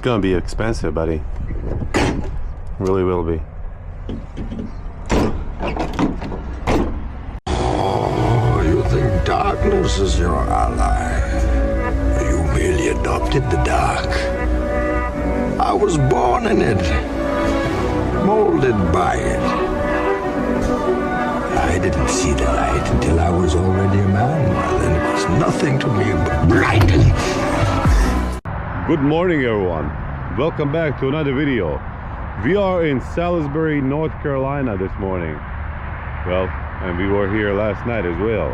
gonna be expensive, buddy. Really will be. Oh, you think darkness is your ally? You merely adopted the dark. I was born in it, molded by it. I didn't see the light until I was already a man. Then it was nothing to me but blinding. Good morning, everyone. Welcome back to another video. We are in Salisbury, North Carolina this morning. Well, and we were here last night as well.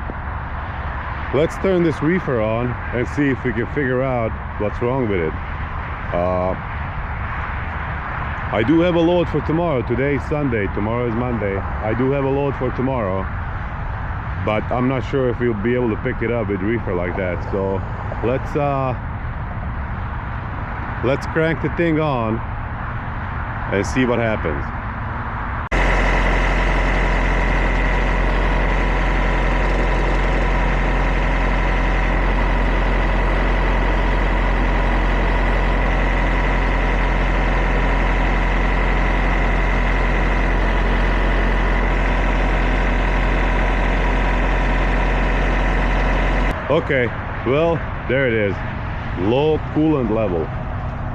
Let's turn this reefer on and see if we can figure out what's wrong with it. I do have a load for tomorrow. Today is Sunday, tomorrow is Monday. I do have a load for tomorrow, but I'm not sure if we'll be able to pick it up with reefer like that. So let's crank the thing on and see what happens. Okay, well, there it is, low coolant level.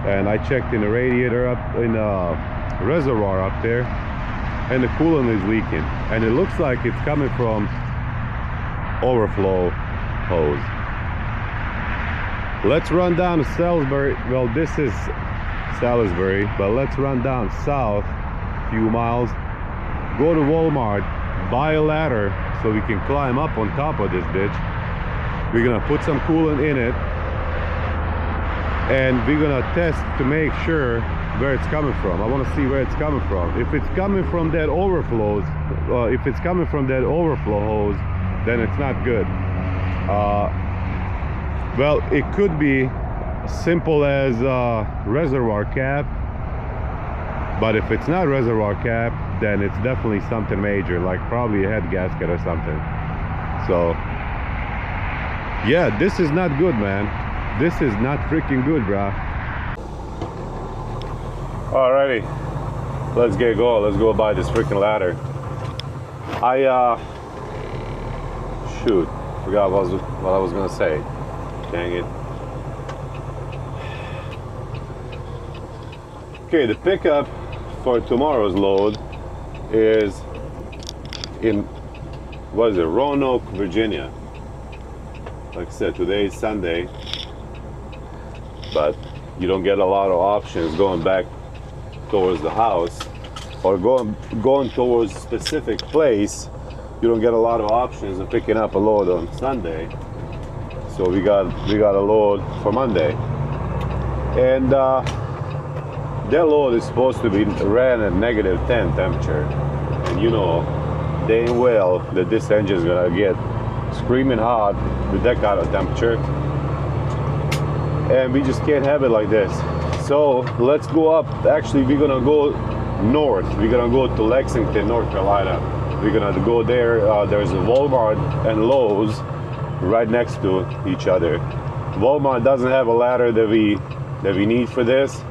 And I checked in the radiator up in the reservoir up there, and the coolant is leaking, and it looks like it's coming from overflow hose. Let's run down to Salisbury. Well, this is Salisbury, but let's run down south a few miles, go to Walmart, buy a ladder so we can climb up on top of this bitch. We're gonna put some coolant in it, and we're gonna test to make sure where it's coming from. I want to see where it's coming from. If it's coming from that overflows, if it's coming from that overflow hose, then it's not good. Well, it could be simple as reservoir cap, but if it's not reservoir cap, then it's definitely something major, like probably a head gasket or something. So yeah, this is not good, man. This is not freaking good, brah. Alrighty, let's get going. Let's go buy this freaking ladder. Shoot, forgot what I was gonna say. Dang it. Okay, the pickup for tomorrow's load is in, what is it, Roanoke, Virginia. Like I said, today is Sunday, but you don't get a lot of options going back towards the house or going towards a specific place. You don't get a lot of options of picking up a load on Sunday. So we got a load for Monday, and that load is supposed to be ran at -10 temperature, and you know dang well that this engine is gonna get screaming hot with that kind of temperature, and we just can't have it like this. So let's go up. Actually, we're gonna go north. We're gonna go to Lexington, North Carolina. We're gonna go there. There's a Walmart and Lowe's right next to each other. Walmart doesn't have a ladder that we need for this,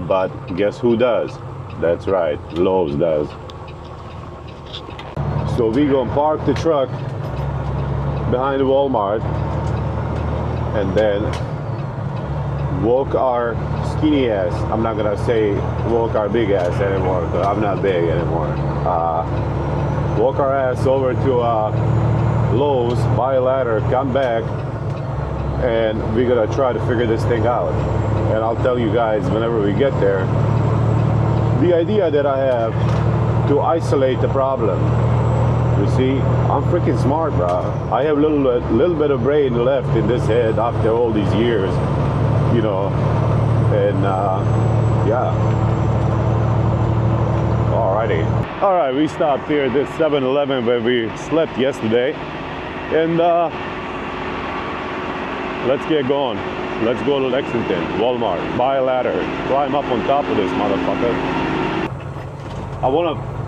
but guess who does? That's right, Lowe's does. So we're gonna park the truck behind the Walmart and then walk our skinny ass. I'm not gonna say walk our big ass anymore, because I'm not big anymore. Walk our ass over to Lowe's, buy a ladder, come back, and we're gonna try to figure this thing out. And I'll tell you guys whenever we get there the idea that I have to isolate the problem. You see, I'm freaking smart, bro. I have little bit of brain left in this head after all these years, you know, and yeah. Alrighty. All right, we stopped here at this 7-Eleven where we slept yesterday, and let's get going. Let's go to Lexington, Walmart, buy a ladder, climb up on top of this motherfucker.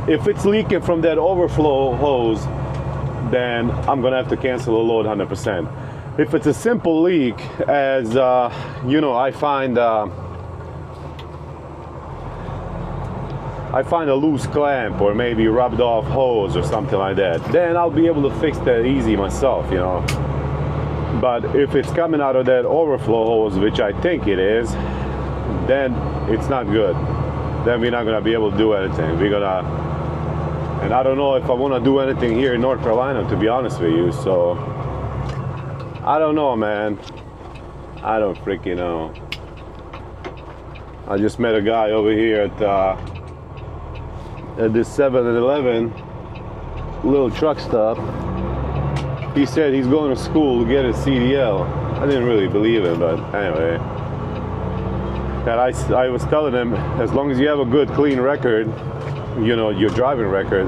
If it's leaking from that overflow hose, then I'm gonna have to cancel the load 100%. If it's a simple leak, as you know, I find I find a loose clamp or maybe rubbed off hose or something like that, then I'll be able to fix that easy myself, you know. But if it's coming out of that overflow hose, which I think it is, then it's not good. Then we're not gonna be able to do anything. And I don't know if I wanna do anything here in North Carolina, to be honest with you, so I don't know, man. I don't freaking know. I just met a guy over here at this 7-Eleven little truck stop. He said he's going to school to get his CDL. I didn't really believe him, but anyway. And I was telling him, as long as you have a good, clean record, you know, your driving record,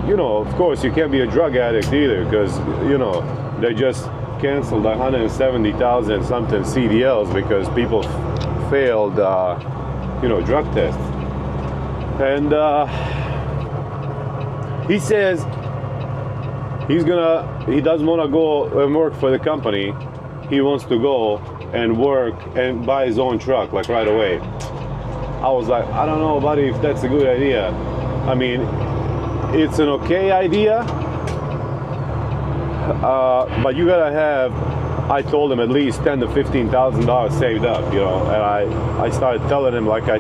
you know, of course, you can't be a drug addict either, because, you know, they just canceled 170,000 something CDLs because people failed, you know, drug tests. And he says he doesn't want to go and work for the company. He wants to go and work and buy his own truck, like right away. I was like, I don't know, buddy, if that's a good idea. I mean, it's an okay idea, but you gotta have, I told him, at least $10,000 to $15,000 saved up, you know. And I started telling him, like I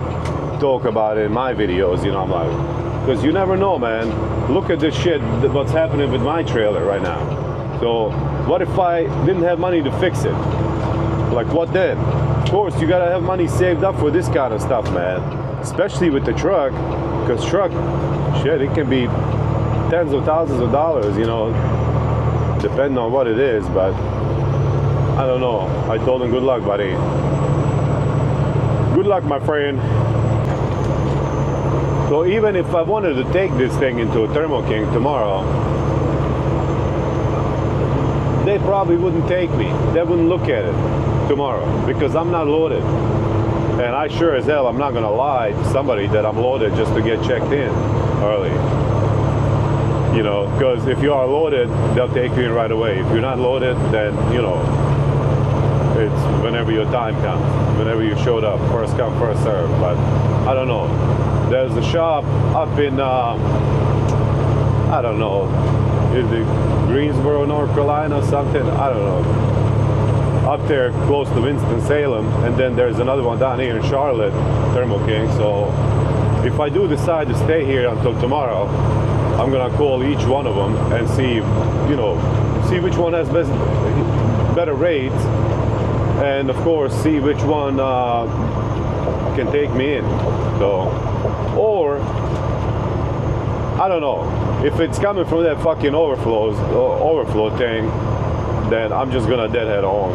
talk about it in my videos, you know. I'm like, because you never know, man. Look at this shit, what's happening with my trailer right now. So what if I didn't have money to fix it? Like, what then? Of course, you gotta have money saved up for this kind of stuff, man. Especially with the truck, because truck, shit, it can be tens of thousands of dollars, you know, depending on what it is. But I don't know. I told him, good luck, buddy. Good luck, my friend. So even if I wanted to take this thing into a Thermo King tomorrow, they probably wouldn't take me. They wouldn't look at it tomorrow because I'm not loaded. And I sure as hell, I'm not gonna lie to somebody that I'm loaded just to get checked in early. You know, because if you are loaded, they'll take you in right away. If you're not loaded, then, you know, it's whenever your time comes, whenever you showed up, first come, first serve. But I don't know. There's a shop up in, I don't know, is it Greensboro, North Carolina, something? I don't know. Up there close to Winston-Salem, and then there's another one down here in Charlotte, Thermo King. So if I do decide to stay here until tomorrow, I'm gonna call each one of them and see, you know, see which one has better rates, and of course see which one can take me in. So, or I don't know, if it's coming from that fucking overflow thing, then I'm just gonna deadhead home.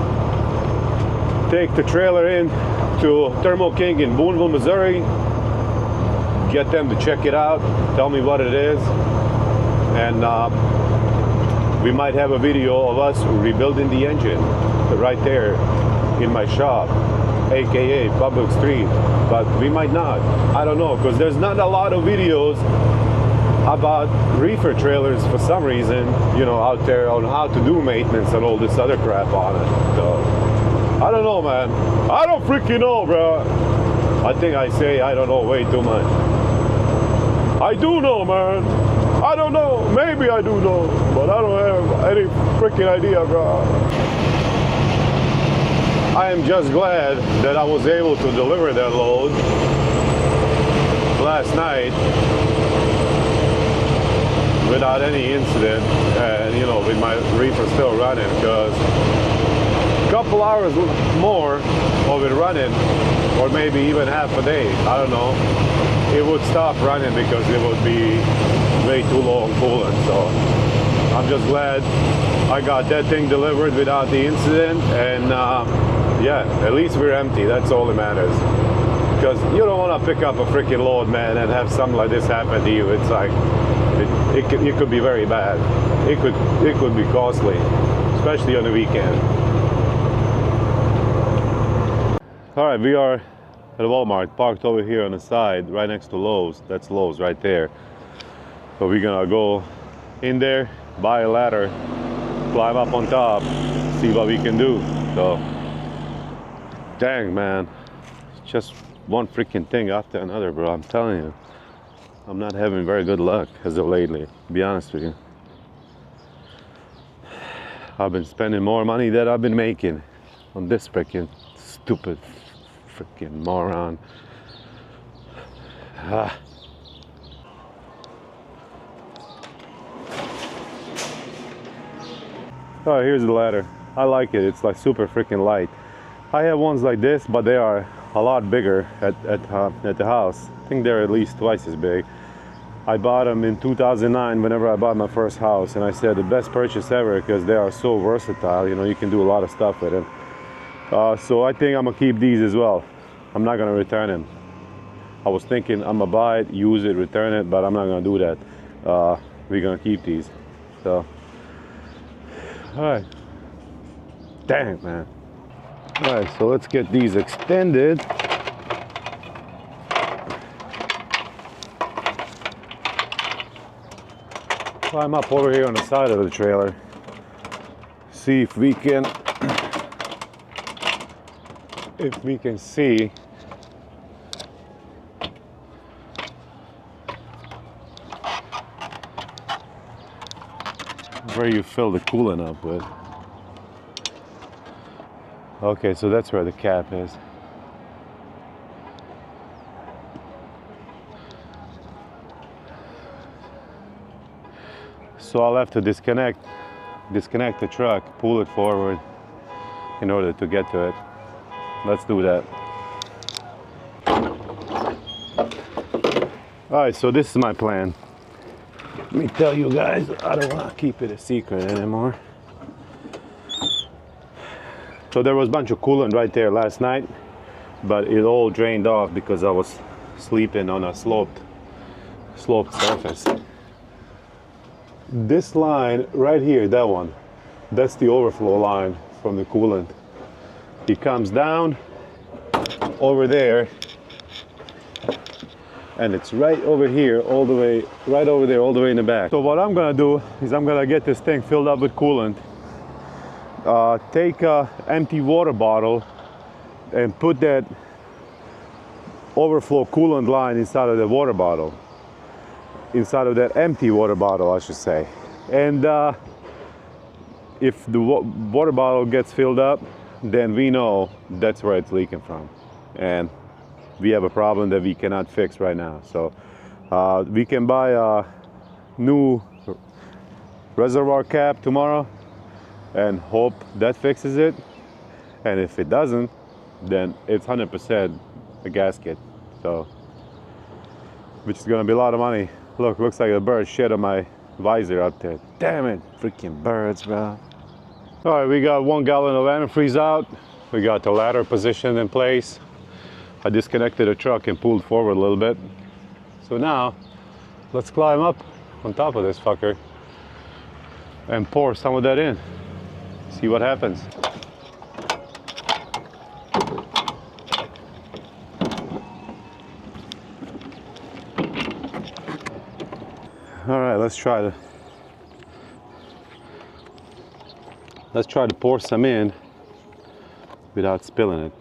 Take the trailer in to Thermo King in Boonville, Missouri, get them to check it out, tell me what it is, and we might have a video of us rebuilding the engine right there in my shop, aka public street. But we might not, I don't know, because there's not a lot of videos about reefer trailers for some reason, you know, out there on how to do maintenance and all this other crap on it. So I don't know, man. I don't freaking know, bro. I think I say I don't know way too much. I do know, man. I don't know. Maybe I do know, but I don't have any freaking idea, bro. I am just glad that I was able to deliver that load last night without any incident, and you know, with my reefer still running, because a couple hours more of it running, or maybe even half a day, I don't know, it would stop running because it would be way too low on coolant. So I'm just glad I got that thing delivered without the incident, and yeah, at least we're empty. That's all that matters, because you don't want to pick up a freaking load, man, and have something like this happen to you. It's like it could be very bad. It could be costly, especially on the weekend. All right, we are at Walmart, parked over here on the side, right next to Lowe's. That's Lowe's right there. So we're gonna go in there, buy a ladder, climb up on top, see what we can do. So, dang, man, it's just one freaking thing after another, bro. I'm telling you. I'm not having very good luck as of lately, to be honest with you. I've been spending more money than I've been making on this freaking stupid freaking moron. Ah. Oh, here's the ladder. I like it. It's like super freaking light. I have ones like this, but they are a lot bigger at the house. I think they're at least twice as big. I bought them in 2009 whenever I bought my first house, and I said the best purchase ever because they are so versatile. You know, you can do a lot of stuff with them. So I think I'm gonna keep these as well. I'm not gonna return them. I was thinking I'm gonna buy it, use it, return it, but I'm not gonna do that. We're gonna keep these. So, all right. Dang it, man. All right, so let's get these extended. Climb up over here on the side of the trailer. See if we can see where you fill the coolant up with. Okay, so that's where the cap is. So I'll have to disconnect the truck, pull it forward in order to get to it. Let's do that. All right, so this is my plan. Let me tell you guys, I don't want to keep it a secret anymore. So there was a bunch of coolant right there last night, but it all drained off because I was sleeping on a sloped surface. This line right here, that one, that's the overflow line from the coolant. It comes down over there, and it's right over here, all the way, right over there, all the way in the back. So what I'm gonna do is I'm gonna get this thing filled up with coolant, take a empty water bottle and put that overflow coolant line inside of the water bottle. Inside of that empty water bottle, I should say. And if the water bottle gets filled up, then we know that's where it's leaking from. And we have a problem that we cannot fix right now. So we can buy a new reservoir cap tomorrow and hope that fixes it. And if it doesn't, then it's 100% a gasket. So, which is gonna be a lot of money. Look, looks like a bird shit on my visor up there. Damn it, freaking birds, bro. All right, we got 1 gallon of antifreeze out. We got the ladder positioned in place. I disconnected the truck and pulled forward a little bit. So now, let's climb up on top of this fucker and pour some of that in. See what happens. All right, let's try to pour some in without spilling it.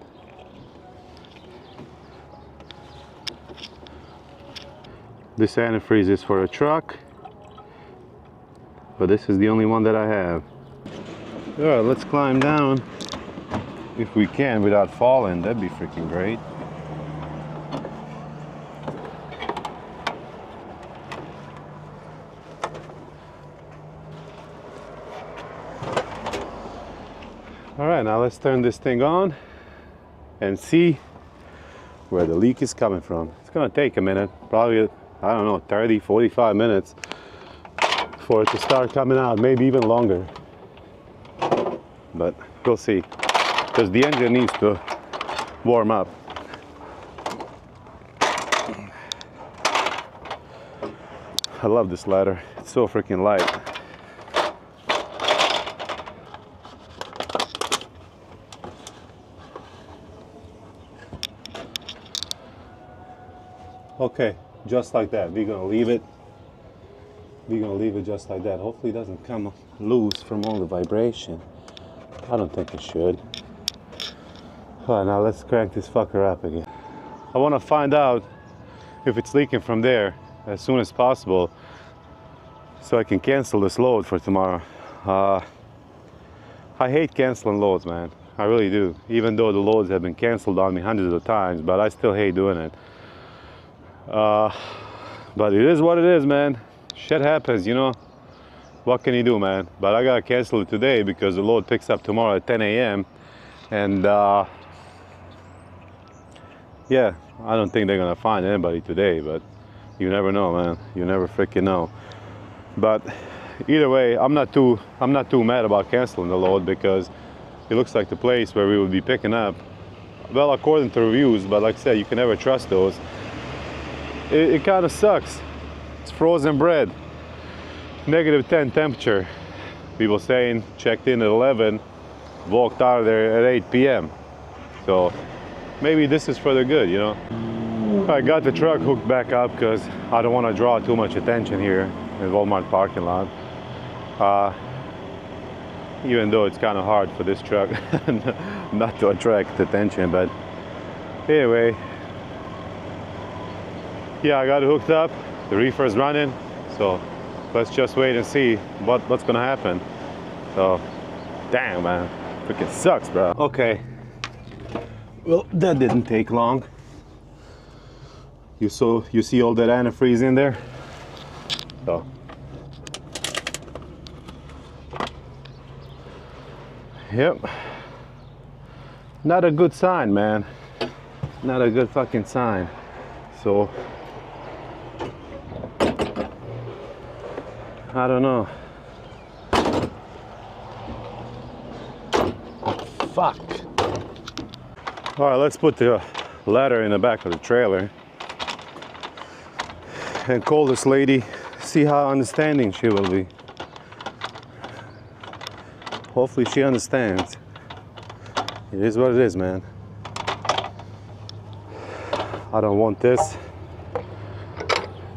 This antifreeze is for a truck, but this is the only one that I have. All right, let's climb down if we can without falling. That'd be freaking great. All right, now let's turn this thing on and see where the leak is coming from. It's gonna take a minute, probably, I don't know, 30, 45 minutes for it to start coming out, maybe even longer. But we'll see, because the engine needs to warm up. I love this ladder, it's so freaking light. Okay, just like that. We're gonna leave it. We're gonna leave it just like that. Hopefully it doesn't come loose from all the vibration. I don't think it should. All right, now let's crank this fucker up again. I wanna find out if it's leaking from there as soon as possible so I can cancel this load for tomorrow. I hate canceling loads, man. I really do. Even though the loads have been canceled on me hundreds of times, but I still hate doing it. But it is what it is, man. Shit happens, you know. What can you do, man? But I gotta cancel it today because the load picks up tomorrow at 10 a.m. And yeah, I don't think they're gonna find anybody today, but you never know, man. You never freaking know. But either way, I'm not too mad about canceling the load because it looks like the place where we would be picking up, well, according to reviews, but like I said, you can never trust those. It kind of sucks. It's frozen bread, -10 temperature. People saying checked in at 11, walked out of there at 8 p.m. So maybe this is for the good, you know. I got the truck hooked back up because I don't want to draw too much attention here in Walmart parking lot. Even though it's kind of hard for this truck not to attract attention, but anyway, yeah, I got it hooked up. The reefer's running, so let's just wait and see what's gonna happen. So, damn, man, freaking sucks, bro. Okay, well, that didn't take long. You see all that antifreeze in there? So, yep. Not a good sign, man. Not a good fucking sign. So, I don't know. Fuck. All right, let's put the ladder in the back of the trailer and call this lady, see how understanding she will be. Hopefully she understands. It is what it is, man. I don't want this,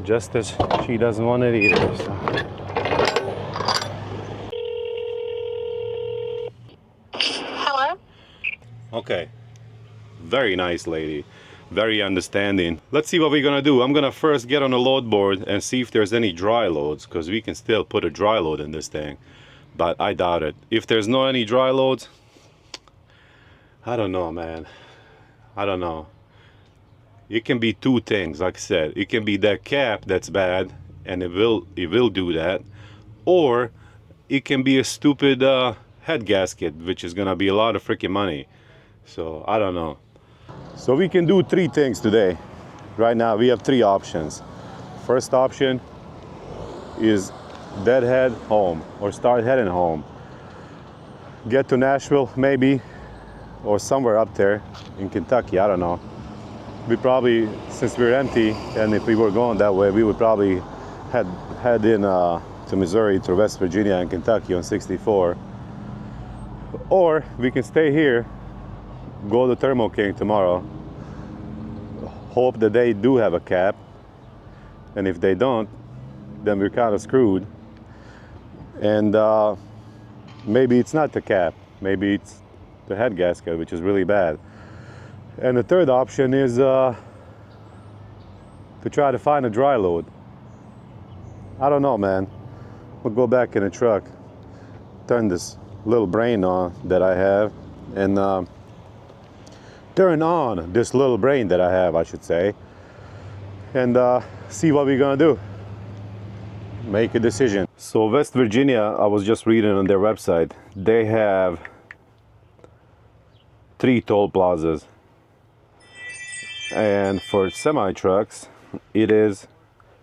just as she doesn't want it either. So. Hello? Okay, very nice lady, very understanding. Let's see what we're gonna do. I'm gonna first get on the load board and see if there's any dry loads, because we can still put a dry load in this thing, but I doubt it. If there's no any dry loads, I don't know, man. I don't know. It can be two things, like I said. It can be that cap that's bad, and it will do that, or it can be a stupid head gasket, which is gonna be a lot of freaking money. So I don't know. So we can do three things today. Right now we have three options. First option is deadhead home, or start heading home. Get to Nashville maybe, or somewhere up there in Kentucky, I don't know. We probably, since we're empty, and if we were going that way, we would probably head in to Missouri, to West Virginia and Kentucky on 64. Or we can stay here, go to Thermo King tomorrow, hope that they do have a cap, and if they don't, then we're kind of screwed. And maybe it's not the cap, maybe it's the head gasket, which is really bad. And the third option is to try to find a dry load. I don't know, man. We'll go back in the truck, turn this little brain on that I have, and turn on this little brain that I have, I should say, and see what we're gonna do. Make a decision. So West Virginia, I was just reading on their website, they have 3 toll plazas. And for semi trucks, it is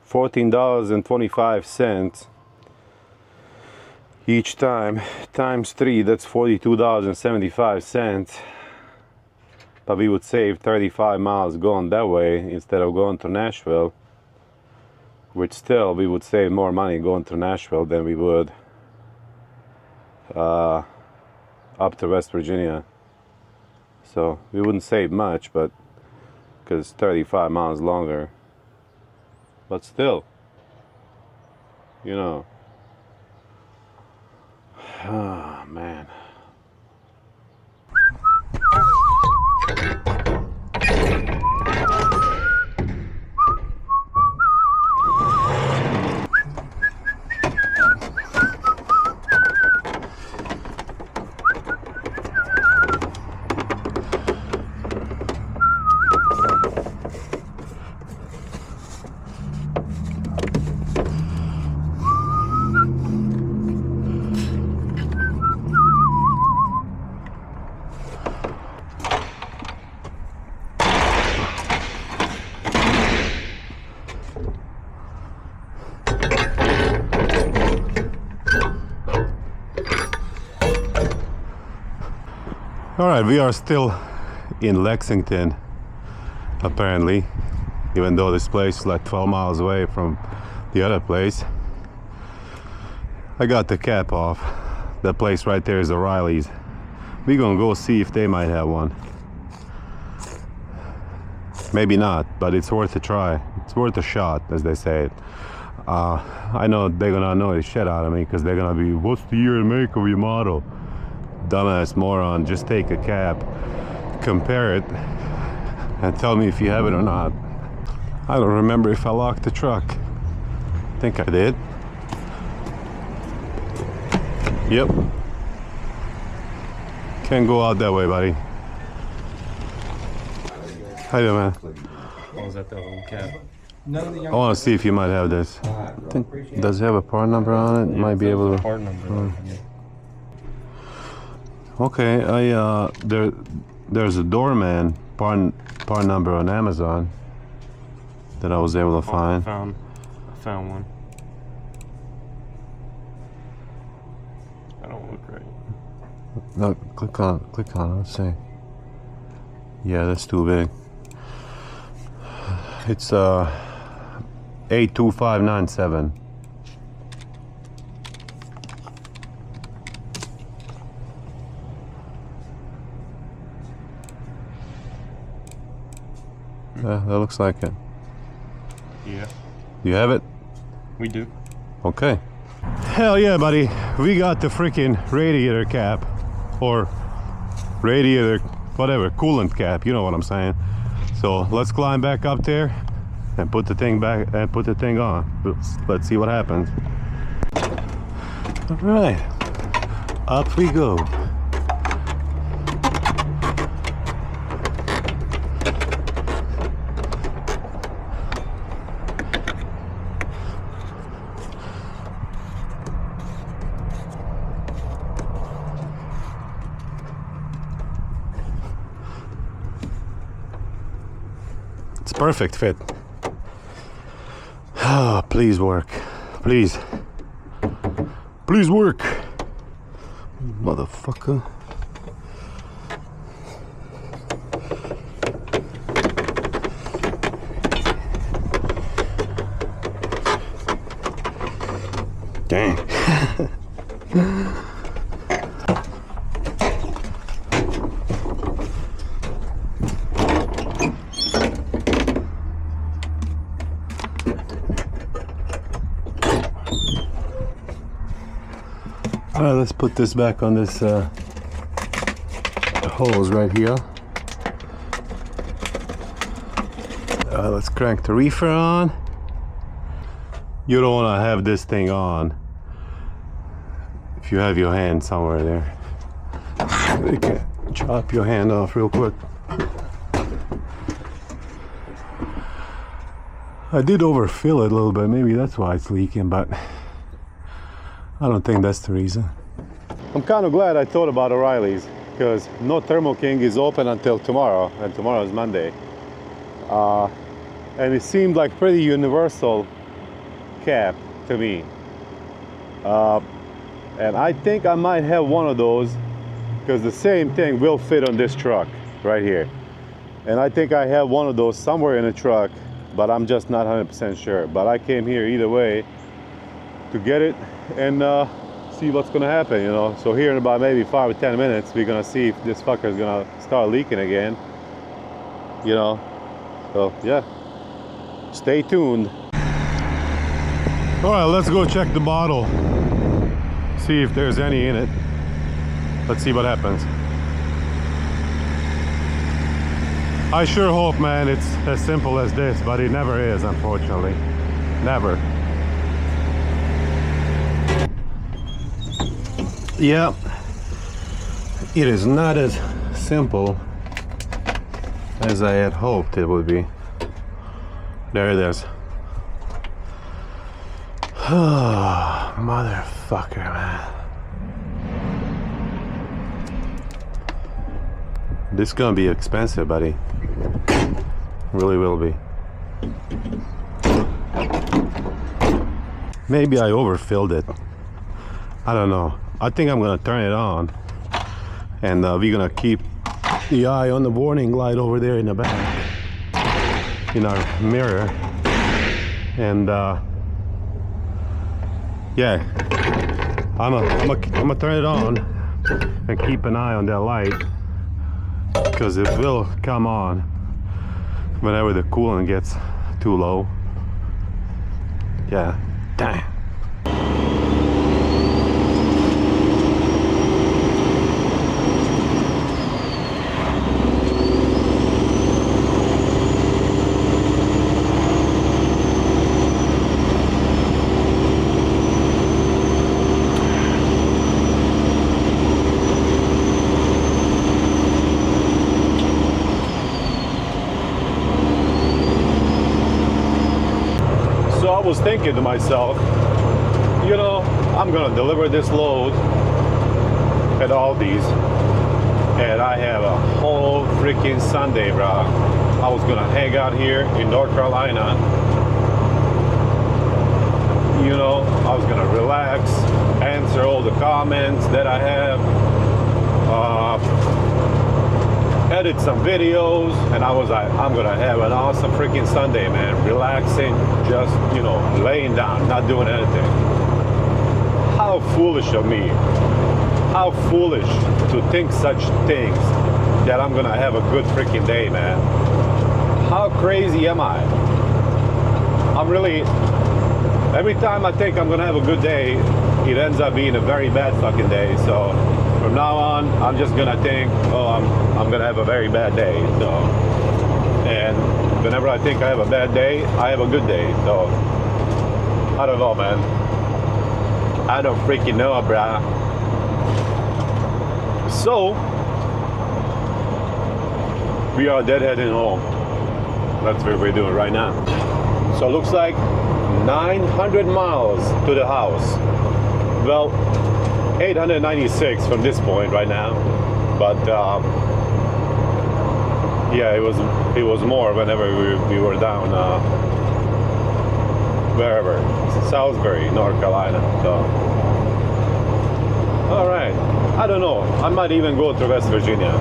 $14.25 each time, times 3, that's $42.75. But we would save 35 miles going that way instead of going to Nashville, which still we would save more money going to Nashville than we would up to West Virginia. So we wouldn't save much, but because it's 35 miles longer, but still, you know. Oh man. All right, we are still in Lexington, apparently, even though this place is like 12 miles away from the other place. I got the cap off. That place right there is O'Reilly's. We're gonna go see if they might have one. Maybe not, but it's worth a try. It's worth a shot, as they say. I know they're gonna annoy the shit out of me because they're gonna be, what's the year and make of your model? Dumbass moron, just take a cap, compare it, and tell me if you have it or not. I don't remember if I locked the truck. I think I did. Yep. Can't go out that way, buddy. How you doing, man? Oh, is that the little cap? I want to see if you might have this. I think, does it have a part number on it? Might be able to. Part number. Okay, there's a doorman part number on Amazon that I was able to find. I found one. I don't look right. No, click on it. Let's see. Yeah, that's too big. It's 82597. Yeah, that looks like it. Yeah, You have it? we do. Okay. Hell yeah, buddy. We got the freaking radiator cap. Or radiator, whatever, coolant cap. You know what I'm saying. So let's climb back up there and put the thing back and put the thing on. Let's see what happens. All right. Up we go. It's perfect fit. Ah, please work. Please. Please work. Motherfucker. Dang. Alright, let's put this back on this hose right here. Let's crank the reefer on. You don't want to have this thing on if you have your hand somewhere there. You can chop your hand off real quick. I did overfill it a little bit, maybe that's why it's leaking, but I don't think that's the reason. I'm kind of glad I thought about O'Reilly's because no Thermo King is open until tomorrow, and tomorrow is Monday. And it seemed like pretty universal cap to me. And I think I might have one of those because the same thing will fit on this truck right here. And I think I have one of those somewhere in the truck, but I'm just not 100% sure. But I came here either way to get it and see what's gonna happen, you know. So here in about maybe 5 or 10 minutes, we're gonna see if this fucker is gonna start leaking again, you know. So yeah, stay tuned. All right, let's go check the bottle, see if there's any in it. Let's see what happens. I sure hope, man, it's as simple as this, but it never is, unfortunately. Never. Yeah, it is not as simple as I had hoped it would be. There it is. Motherfucker, man. This is gonna be expensive, buddy. Really will be. Maybe I overfilled it. I don't know. I think I'm gonna turn it on And we're gonna keep the eye on the warning light over there in the back, in our mirror. And yeah, I'm gonna turn it on and keep an eye on that light, because it will come on whenever the coolant gets too low. Yeah, dang. So I was thinking to myself, you know, I'm gonna deliver this load at Aldi's, and I have a whole freaking Sunday, bro. I was gonna hang out here in North Carolina. You know, I was gonna relax, answer all the comments that I have, edit some videos, and I was like, I'm gonna have an awesome freaking Sunday, man. Relaxing, just, you know, laying down, not doing anything. How foolish of me. How foolish to think such things, that I'm gonna have a good freaking day, man. How crazy am I? I'm really, every time I think I'm gonna have a good day, it ends up being a very bad fucking day. So from now on, I'm just gonna think, oh, I'm gonna have a very bad day. So, and whenever I think I have a bad day, I have a good day. So I don't know, man. I don't freaking know, bruh. So we are deadheading home. That's what we're doing right now. So it looks like 900 miles to the house. Well, 896 from this point right now, but yeah, it was more whenever we were down wherever, Salisbury, North Carolina. So, all right, I don't know. I might even go to West Virginia,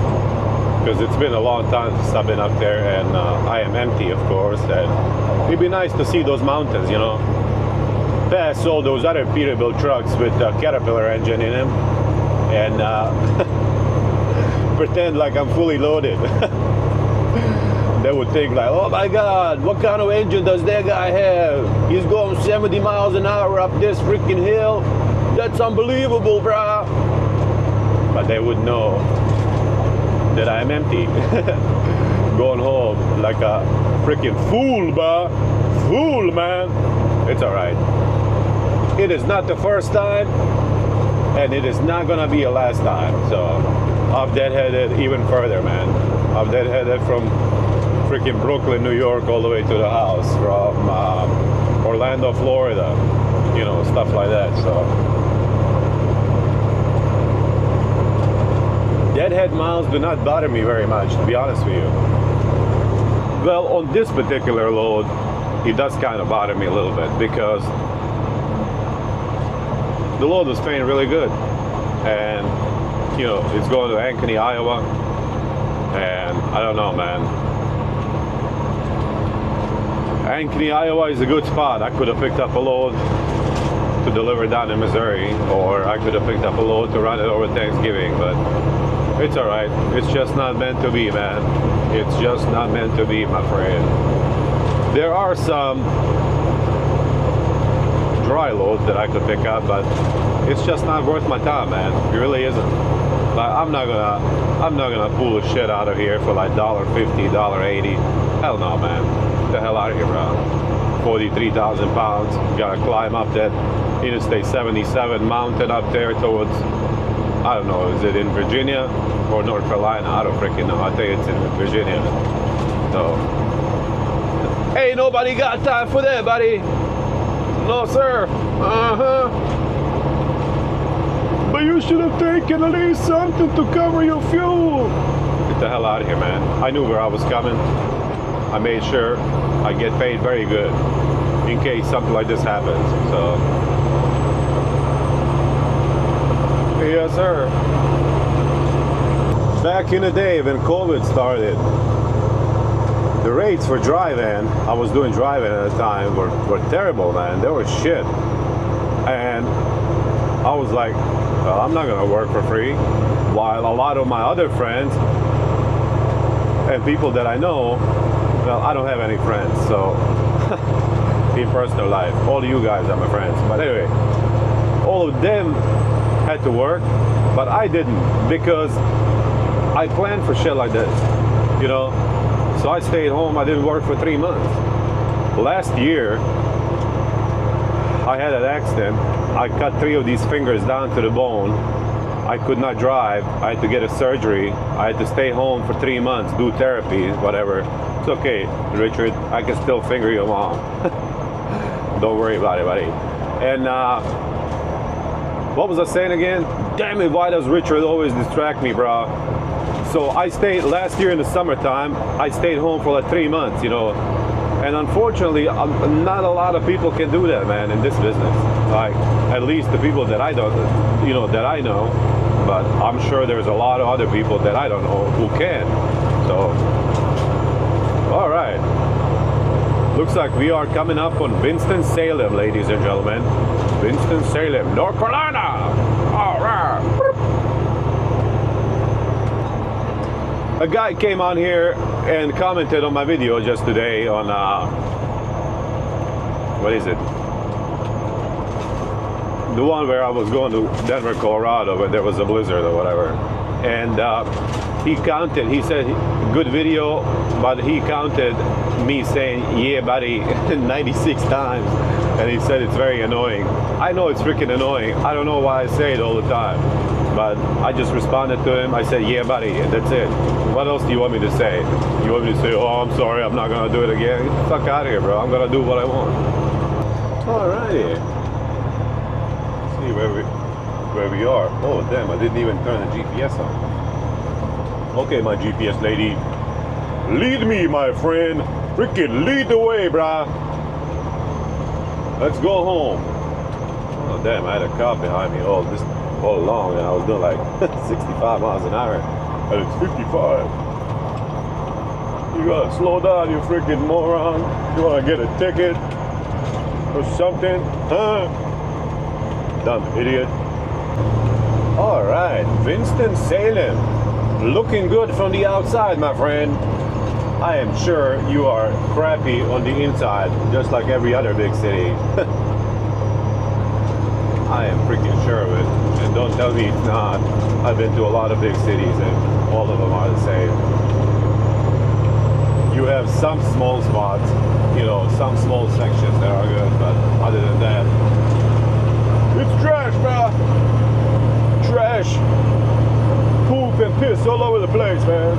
because it's been a long time since I've been up there, and I am empty, of course, and it'd be nice to see those mountains, you know. Pass all those other Peterbilt trucks with a Caterpillar engine in them, and pretend like I'm fully loaded. They would think like, oh my God, what kind of engine does that guy have? He's going 70 miles an hour up this freaking hill. That's unbelievable, brah. But they would know that I'm empty. Going home like a freaking fool, bruh. Fool, man. It's all right. It is not the first time, and it is not gonna be a last time. So I've deadheaded even further, man. I've deadheaded from freaking Brooklyn, New York, all the way to the house, from Orlando, Florida, you know, stuff like that. So deadhead miles do not bother me very much, to be honest with you. Well, on this particular load, it does kind of bother me a little bit, because the load was paying really good, and you know, it's going to Ankeny, Iowa, and I don't know, man. Ankeny, Iowa is a good spot. I could have picked up a load to deliver down in Missouri, or I could have picked up a load to run it over Thanksgiving, but it's all right. It's just not meant to be, man. It's just not meant to be, my friend. There are some dry loads that I could pick up, but it's just not worth my time, man. It really isn't. Like, I'm not gonna pull the shit out of here for like $1.50, $1.80. Hell no, man. Get the hell out of here, bro. 43,000 pounds. Gotta climb up that Interstate 77 mountain up there towards, I don't know, is it in Virginia or North Carolina? I don't freaking know. I think it's in Virginia. So, hey, nobody got time for that, buddy. No, sir. Uh-huh. But you should have taken at least something to cover your fuel. Get the hell out of here, man. I knew where I was coming. I made sure I get paid very good in case something like this happens. So, yes, sir. back in the day when COVID started, the rates for drive-in, I was doing drive-in at the time, were terrible, man. They were shit. And I was like, well, I'm not gonna work for free. While a lot of my other friends and people that I know, well, I don't have any friends, so in personal life, all of you guys are my friends. But anyway, all of them had to work, but I didn't, because I planned for shit like this, you know. So I stayed home. I didn't work for 3 months. Last year, I had an accident. I cut 3 of these fingers down to the bone. I could not drive. I had to get a surgery. I had to stay home for 3 months, do therapy, whatever. It's okay, Richard. I can still finger your mom. Don't worry about it, buddy. And what was I saying again? Damn it, why does Richard always distract me, bro? So I stayed last year in the summertime. I stayed home for like 3 months, you know. And unfortunately, not a lot of people can do that, man, in this business. Like, at least the people that I don't, you know, that I know. But I'm sure there's a lot of other people that I don't know who can. So, all right. Looks like we are coming up on Winston-Salem, ladies and gentlemen. Winston-Salem, North Carolina. All right. A guy came on here and commented on my video just today on, what is it? The one where I was going to Denver, Colorado, but there was a blizzard or whatever. And he said, good video, but he counted me saying, yeah, buddy, 96 times. And he said it's very annoying. I know it's freaking annoying. I don't know why I say it all the time. But I just responded to him. I said, yeah, buddy, and that's it. What else do you want me to say? You want me to say, oh, I'm sorry, I'm not going to do it again? Get the fuck out of here, bro. I'm going to do what I want. Alrighty. Let's see where we are. Oh, damn, I didn't even turn the GPS on. Okay, my GPS lady. Lead me, my friend. Freaking lead the way, brah. Let's go home. Oh, damn, I had a car behind me all along, and I was doing like 65 miles an hour, and it's 55. You gotta slow down, you freaking moron. You wanna get a ticket or something? Huh? Dumb idiot. Alright, Winston-Salem. Looking good from the outside, my friend. I am sure you are crappy on the inside, just like every other big city. I am freaking sure of it. And don't tell me it's not. I've been to a lot of big cities and all of them are the same. You have some small spots, you know, some small sections that are good, but other than that, it's trash, bro. Trash. Poop and piss all over the place, man.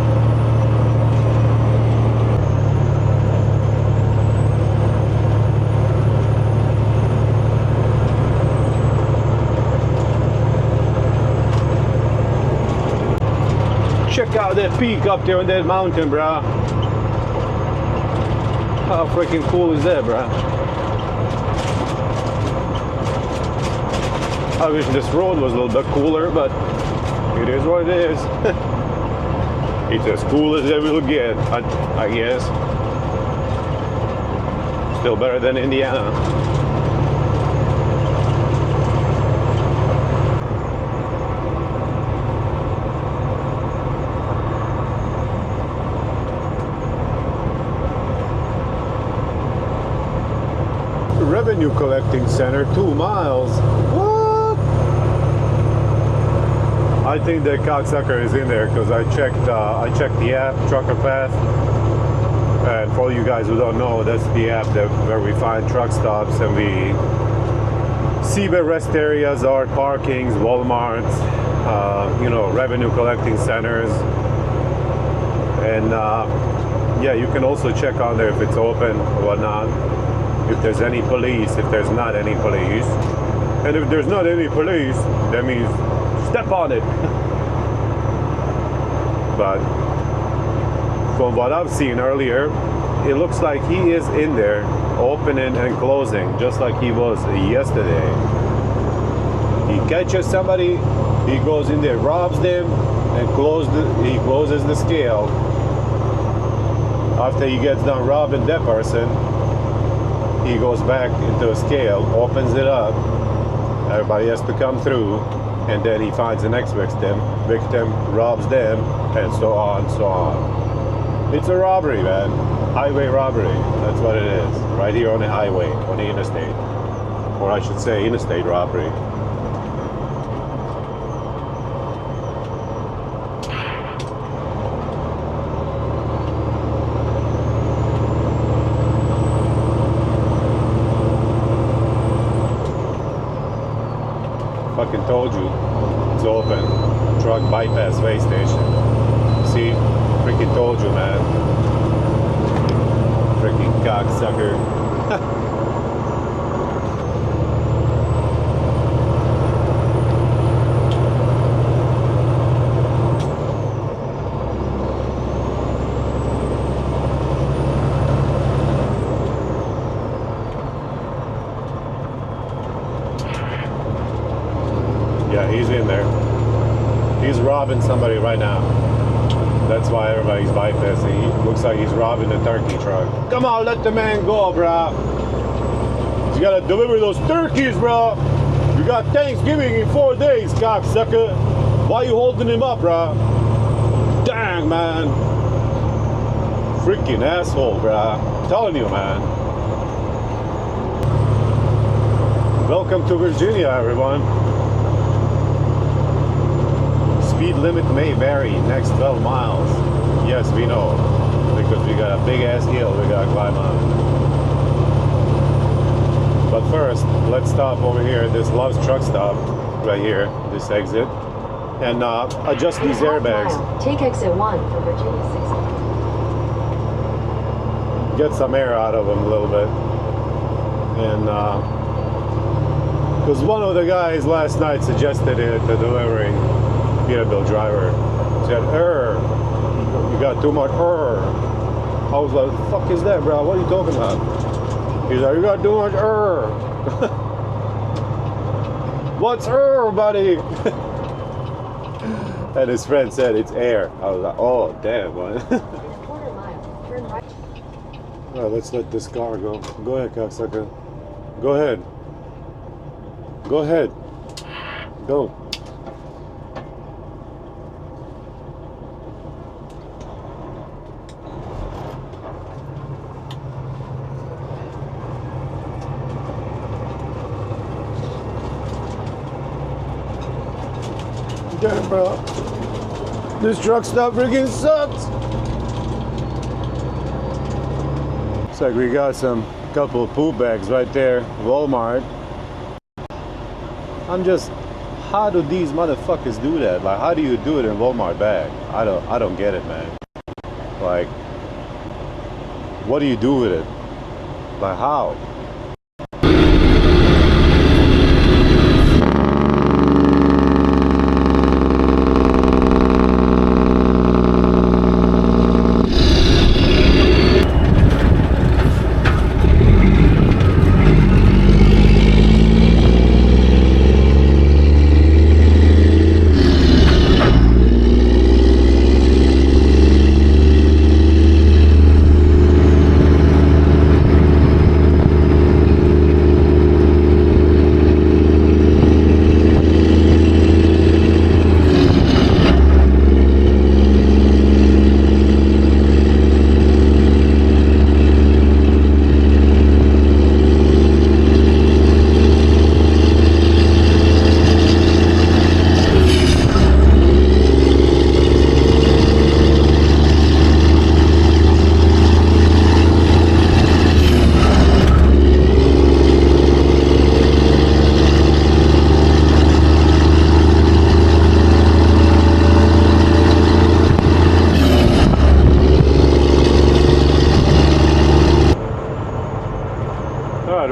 Check out that peak up there on that mountain, bruh. How freaking cool is that, bruh? I wish this road was a little bit cooler, but it is what it is. It's as cool as it will get, I guess. Still better than Indiana. Revenue collecting center, 2 miles. What? I think that cocksucker is in there because I checked the app, Trucker Path. And for all you guys who don't know, that's the app where we find truck stops and we see where rest areas are, parkings, Walmarts, you know, revenue collecting centers. And yeah, you can also check on there if it's open or whatnot. If there's any police, if there's not any police. And if there's not any police, that means step on it. But from what I've seen earlier, it looks like he is in there opening and closing just like he was yesterday. He catches somebody, he goes in there, robs them, and he closes the scale. After he gets done robbing that person, he goes back into a scale, opens it up. Everybody has to come through, and then he finds the next victim, robs them, and so on, so on. It's a robbery, man. Highway robbery. That's what it is. Right here on the highway, on the interstate. Or I should say interstate robbery. Fucking told you, it's open. Truck bypass way station. See, freaking told you, man. Freaking cocksucker. Yeah, he's in there. He's robbing somebody right now. That's why everybody's bypassing. He looks like he's robbing a turkey truck. Come on, let the man go, bro. You gotta deliver those turkeys, bro. You got Thanksgiving in 4 days, cocksucker. Why you holding him up, bro? Dang, man. Freaking asshole, bro. I'm telling you, man. Welcome to Virginia, everyone. Speed limit may vary next 12 miles. Yes, we know. Because we got a big ass hill we gotta climb up. But first, let's stop over here at this Love's truck stop. Right here, this exit. And adjust these airbags. Take exit 1 for Virginia 6. Get some air out of them a little bit. And because one of the guys last night suggested it to delivery Peterbilt driver. Said, you got too much I was like, the fuck is that, bro? What are you talking about? He's like, you got too much What's buddy? And his friend said, it's air. I was like, oh, damn, man. Quarter mile. Turn right. All right, let's let this car go. Go ahead, cocksucker. Go ahead. Go ahead. Go. Damn, bro. This truck stop freaking sucks. Looks like we got some couple of poop bags right there. Walmart. How do these motherfuckers do that? Like, how do you do it in Walmart bag? I don't get it, man. Like, what do you do with it? Like, how?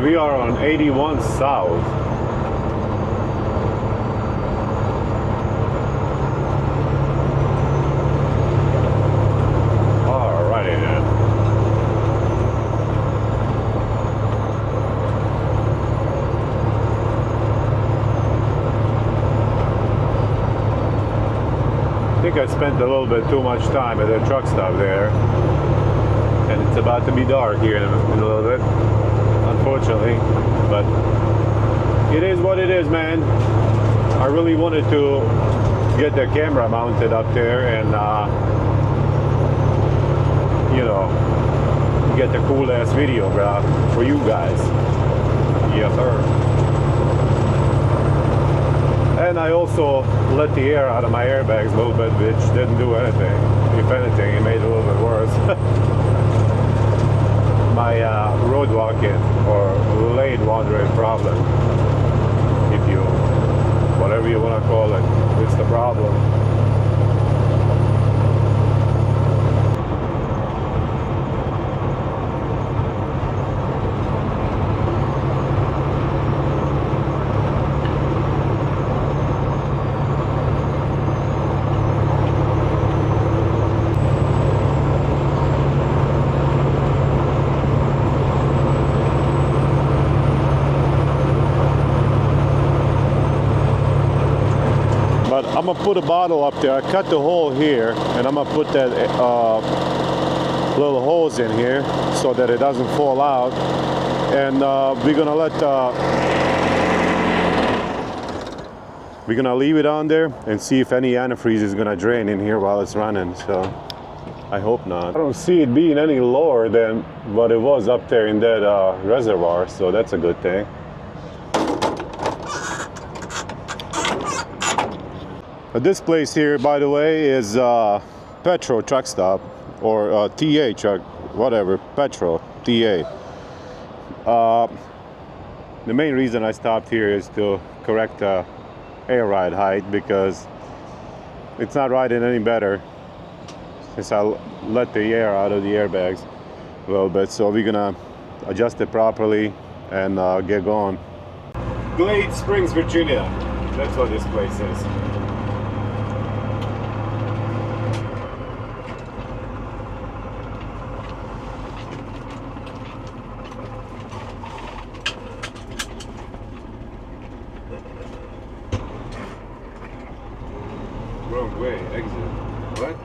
We are on 81 South. Alrighty then. think I spent a little bit too much time at the truck stop there, and it's about to be dark here in a little bit, unfortunately, but it is what it is, man. I really wanted to get the camera mounted up there and you know, get the cool ass video, bro, for you guys. Yes, sir. And I also let the air out of my airbags a little bit, which didn't do anything. If anything, it made it a little bit worse. My road walking or lane wandering problem, if you, whatever you want to call it, it's the problem. But I'm gonna put a bottle up there. I cut the hole here, and I'm gonna put that little hose in here so that it doesn't fall out. And we're gonna leave it on there and see if any antifreeze is gonna drain in here while it's running. So I hope not. I don't see it being any lower than what it was up there in that reservoir, so that's a good thing. This place here, by the way, is Petro truck stop, or TA truck, whatever, Petro, TA. The main reason I stopped here is to correct the air ride height, because it's not riding any better since I let the air out of the airbags a little bit. So we're gonna adjust it properly and get going. Glade Springs, Virginia. That's what this place is. Wrong way, exit. What?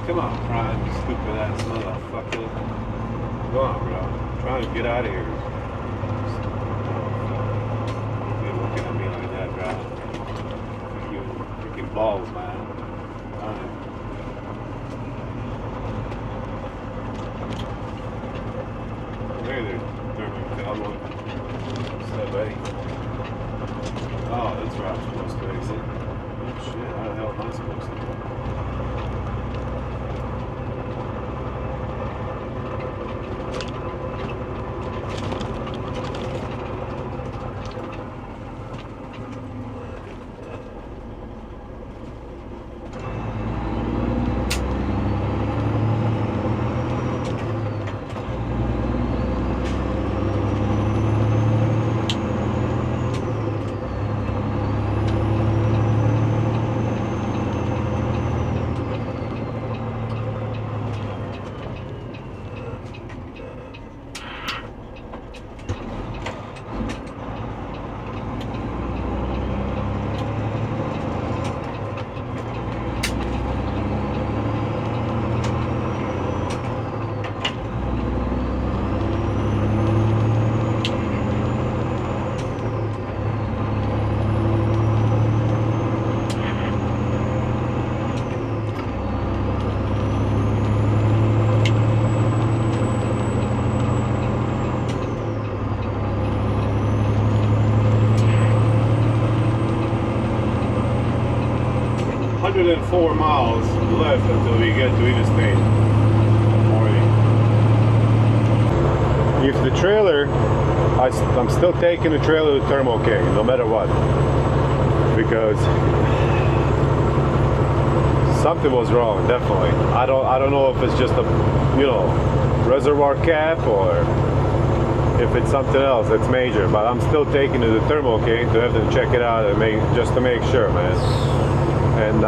Come on, Prime, you stupid ass motherfucker. Come on, bro. I'm trying to get out of here. You're looking at me like that, bro. You freaking balls, man. Alright. There, cowboy. What's that, buddy? Oh, that's where I'm supposed to exit. Shit, how the hell am I supposed to do? 104 miles left until we get to Interstate 40. If the trailer, I'm still taking the trailer to Thermo King, no matter what, because something was wrong, definitely. I don't know if it's just a, reservoir cap, or if it's something else that's major, but I'm still taking it to Thermo King to have them check it out and just to make sure, man. And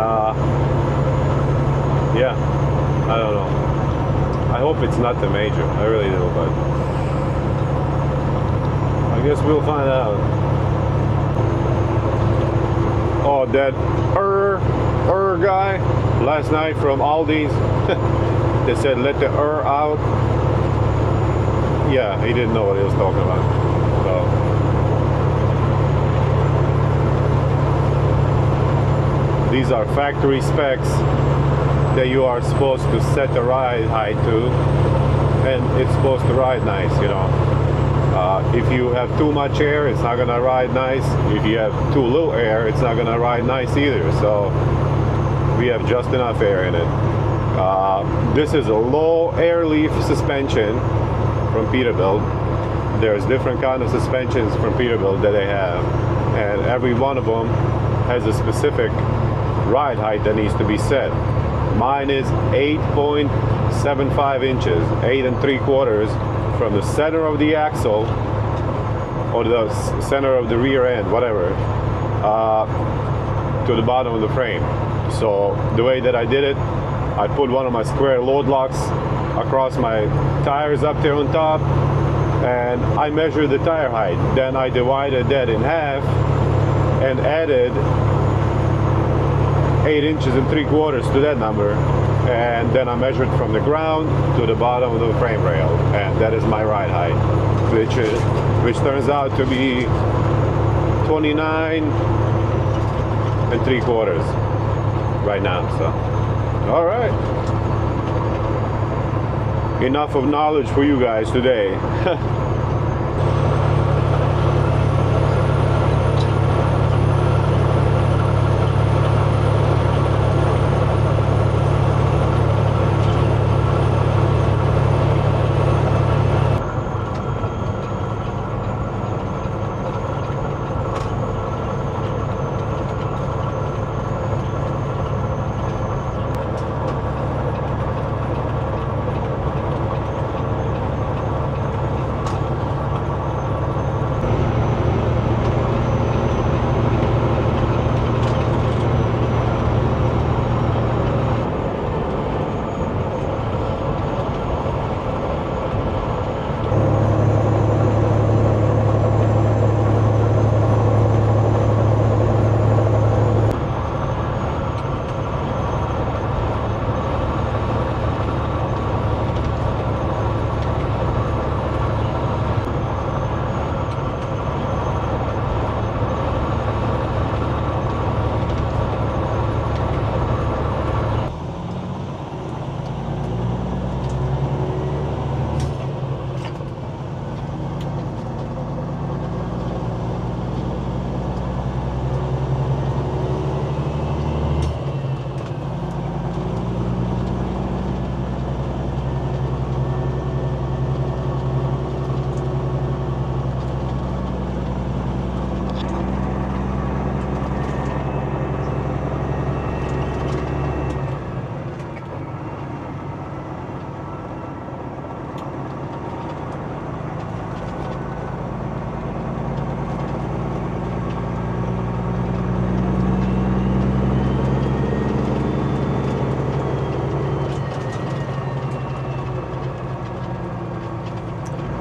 yeah, I don't know. I hope it's not the major. I really do, but I guess we'll find out. Oh, that guy last night from Aldi's. They said let the out. Yeah, he didn't know what he was talking about. So these are factory specs that you are supposed to set the ride height to, and it's supposed to ride nice, you know. If you have too much air, it's not gonna ride nice. If you have too little air, it's not gonna ride nice either. So we have just enough air in it. This is a low air leaf suspension from Peterbilt. There's different kind of suspensions from Peterbilt that they have, and every one of them has a specific ride height that needs to be set. Mine is 8.75 inches, 8 3/4 from the center of the axle or the center of the rear end, whatever, to the bottom of the frame. So the way that I did it, I put one of my square load locks across my tires up there on top, and I measured the tire height. Then I divided that in half and added 8 inches 3/4 to that number, and then I measured from the ground to the bottom of the frame rail, and that is my ride height, which turns out to be 29 3/4 right now. So, all right, enough of knowledge for you guys today.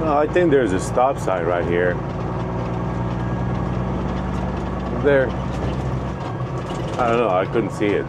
I think there's a stop sign right here. There. I don't know, I couldn't see it.